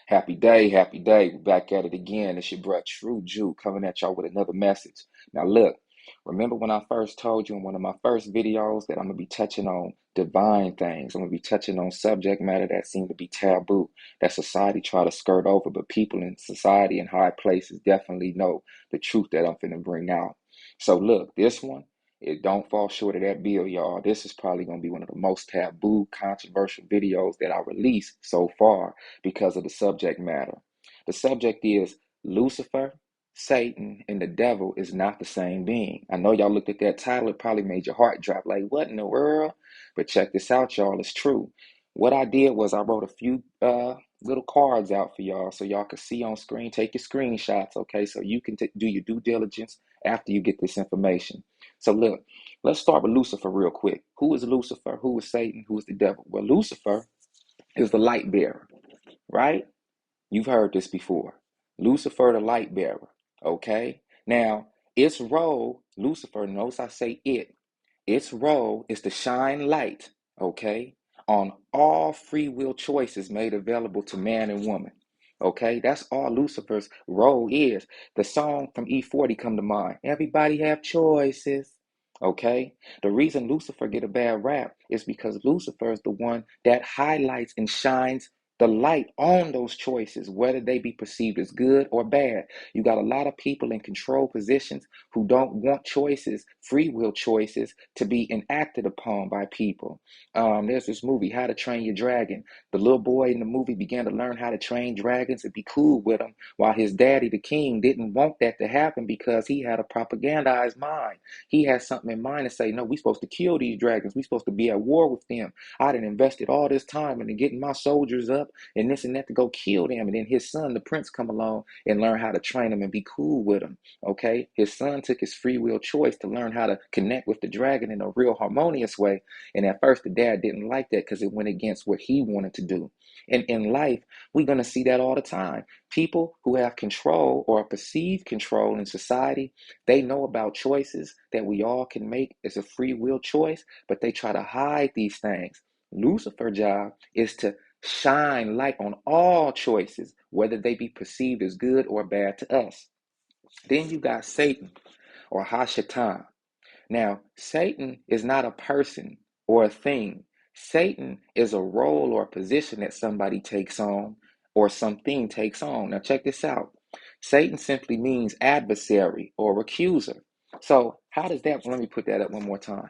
Happy day, happy day. We're back at it again. It's your bro True Jew coming at y'all with another message. Now look, remember when I first told you in one of my first videos that I'm gonna be touching on divine things. I'm gonna be touching on subject matter that seem to be taboo, that society try to skirt over, but people in society in high places definitely know the truth that I'm finna bring out. So look, this one, it don't fall short of that bill, y'all. This is probably gonna be one of the most taboo, controversial videos that I released so far because of the subject matter. The subject is Lucifer, Satan, and the devil is not the same being. I know y'all looked at that title, it probably made your heart drop like, what in the world? But check this out, y'all, it's true. What I did was I wrote a few little cards out for y'all so y'all can see on screen. Take your screenshots, okay, so you can do your due diligence after you get this information. So look, let's start with Lucifer real quick. Who is Lucifer? Who is Satan? Who is the devil? Well, Lucifer is the light bearer, right? You've heard this before. Lucifer, the light bearer. Okay? Now, its role, Lucifer, notice I say its role is to shine light, okay, on all free will choices made available to man and woman. Okay, that's all Lucifer's role is. The song from E40 come to mind. Everybody have choices. Okay, the reason Lucifer get a bad rap is because Lucifer is the one that highlights and shines the light on those choices, whether they be perceived as good or bad. You got a lot of people in control positions who don't want choices, free will choices, to be enacted upon by people. There's this movie, How to Train Your Dragon. The little boy in the movie began to learn how to train dragons and be cool with them, while his daddy, the king, didn't want that to happen because he had a propagandized mind. He had something in mind to say, no, we're supposed to kill these dragons. We're supposed to be at war with them. I done invested all this time into getting my soldiers up and this and that to go kill them. And then his son, the prince, come along and learn how to train them and be cool with them. Okay, his son took his free will choice to learn how to connect with the dragon in a real harmonious way. And at first, the dad didn't like that because it went against what he wanted to do. And in life, we're going to see that all the time. People who have control or perceived control in society, they know about choices that we all can make as a free will choice, but they try to hide these things. Lucifer's job is to shine light on all choices, whether they be perceived as good or bad to us. Then you got Satan or Hashatan. Now, Satan is not a person or a thing. Satan is a role or a position that somebody takes on or something takes on. Now, check this out. Satan simply means adversary or accuser. So, how does that, let me put that up one more time.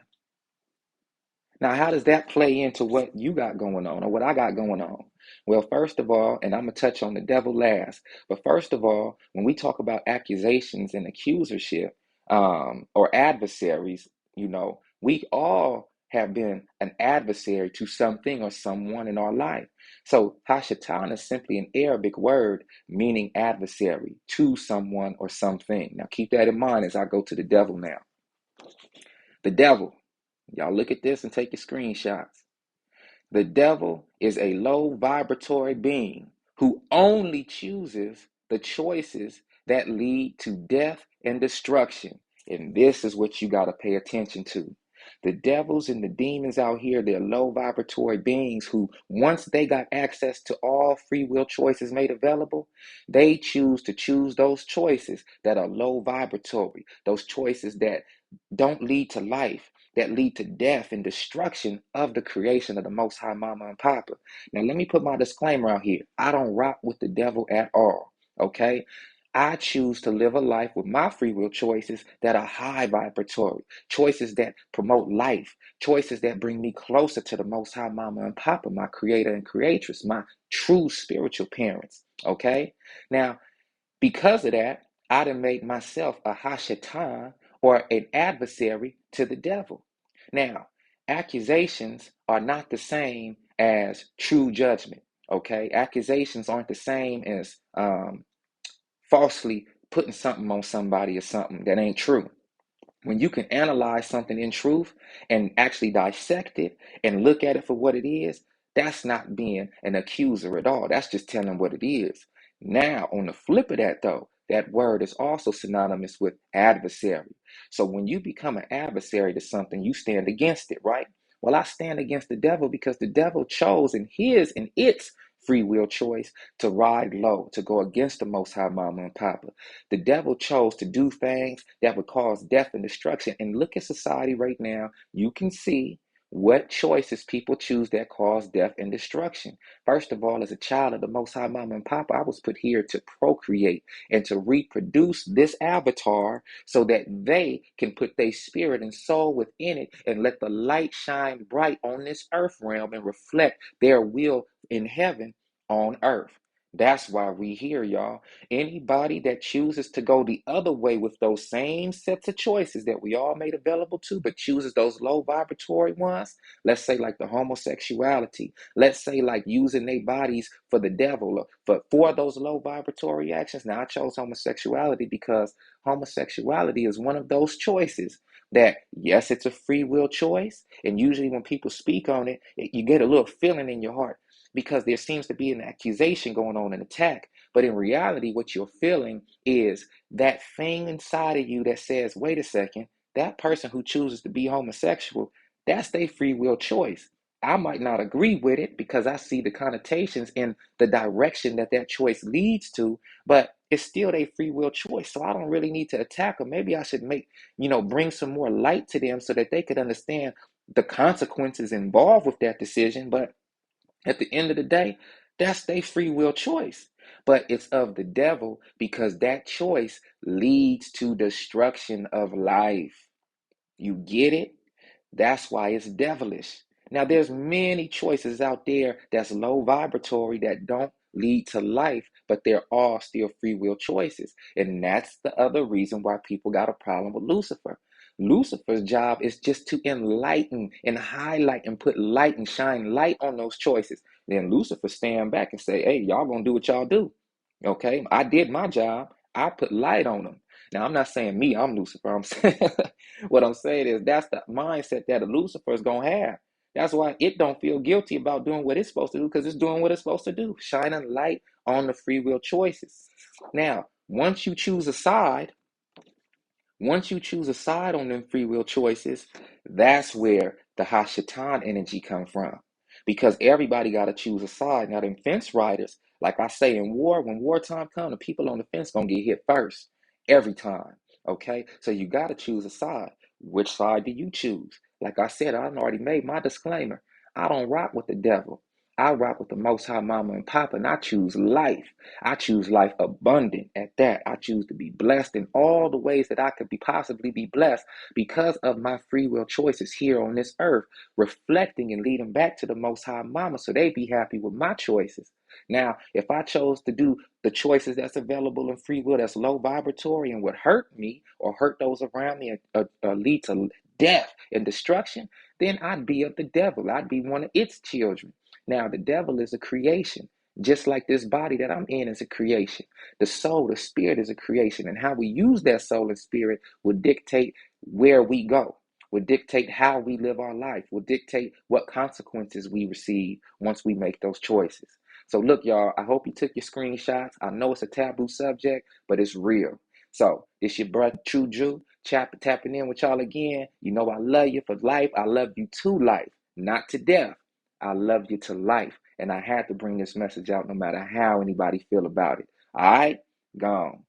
Now, how does that play into what you got going on or what I got going on? Well, first of all, and I'm going to touch on the devil last, but first of all, when we talk about accusations and accusership or adversaries, we all have been an adversary to something or someone in our life. So, Hashatan is simply an Arabic word meaning adversary to someone or something. Now, keep that in mind as I go to the devil now. The devil. Y'all look at this and take your screenshots. The devil is a low vibratory being who only chooses the choices that lead to death and destruction. And this is what you got to pay attention to. The devils and the demons out here, they're low vibratory beings who, once they got access to all free will choices made available, they choose those choices that are low vibratory, those choices that don't lead to life, that lead to death and destruction of the creation of the Most High Mama and Papa. Now, let me put my disclaimer out here. I don't rock with the devil at all, okay? I choose to live a life with my free will choices that are high vibratory, choices that promote life, choices that bring me closer to the Most High Mama and Papa, my creator and creatress, my true spiritual parents, okay? Now, because of that, I done made myself a Hashatan or an adversary to the devil. Now, accusations are not the same as true judgment. Okay, accusations aren't the same as falsely putting something on somebody or something that ain't true. When you can analyze something in truth and actually dissect it and look at it for what it is, that's not being an accuser at all. That's just telling what it is. Now, on the flip of that, though, that word is also synonymous with adversary. So when you become an adversary to something, you stand against it, right? Well, I stand against the devil because the devil chose in its free will choice to ride low, to go against the Most High Mama and Papa. The devil chose to do things that would cause death and destruction. And look at society right now. You can see what choices people choose that cause death and destruction. First of all, as a child of the Most High Mama and Papa, I was put here to procreate and to reproduce this avatar so that they can put their spirit and soul within it and let the light shine bright on this earth realm and reflect their will in heaven on earth. That's why we here, y'all. Anybody that chooses to go the other way with those same sets of choices that we all made available to, but chooses those low vibratory ones, let's say like the homosexuality, let's say like using their bodies for the devil, or for those low vibratory actions. Now, I chose homosexuality because homosexuality is one of those choices that, yes, it's a free will choice. And usually when people speak on it, you get a little feeling in your heart because there seems to be an accusation going on, an attack. But in reality, what you're feeling is that thing inside of you that says, wait a second, that person who chooses to be homosexual, that's their free will choice. I might not agree with it because I see the connotations in the direction that that choice leads to, but it's still their free will choice. So I don't really need to attack them. Maybe I should bring some more light to them so that they could understand the consequences involved with that decision. But at the end of the day, that's their free will choice. But it's of the devil because that choice leads to destruction of life. You get it? That's why it's devilish. Now, there's many choices out there that's low vibratory that don't lead to life, but they're all still free will choices. And that's the other reason why people got a problem with Lucifer. Lucifer's job is just to enlighten and highlight and put light and shine light on those choices. Then Lucifer stand back and say, hey, y'all gonna do what y'all do. Okay, I did my job. I put light on them. Now, I'm not saying me, I'm Lucifer. I'm saying what I'm saying is that's the mindset that a Lucifer is gonna have. That's why it don't feel guilty about doing what it's supposed to do because it's doing what it's supposed to do, shining light on the free will choices. Now, once you choose a side on them free will choices, that's where the Hashatan energy come from. Because everybody got to choose a side. Now, them fence riders, like I say in war, when wartime comes, the people on the fence going to get hit first. Every time. Okay? So you got to choose a side. Which side do you choose? Like I said, I already made my disclaimer. I don't rock with the devil. I rock with the Most High Mama and Papa, and I choose life. I choose life abundant at that. I choose to be blessed in all the ways that I could possibly be blessed because of my free will choices here on this earth, reflecting and leading back to the Most High Mama so they be happy with my choices. Now, if I chose to do the choices that's available in free will that's low vibratory and would hurt me or hurt those around me or lead to death and destruction, then I'd be of the devil. I'd be one of its children. Now, the devil is a creation, just like this body that I'm in is a creation. The soul, the spirit is a creation, and how we use that soul and spirit will dictate where we go, will dictate how we live our life, will dictate what consequences we receive once we make those choices. So look, y'all, I hope you took your screenshots. I know it's a taboo subject, but it's real. So this your brother True Drew, tapping in with y'all again. You know I love you for life. I love you to life, not to death. I love you to life. And I had to bring this message out no matter how anybody feel about it. All right? Gone.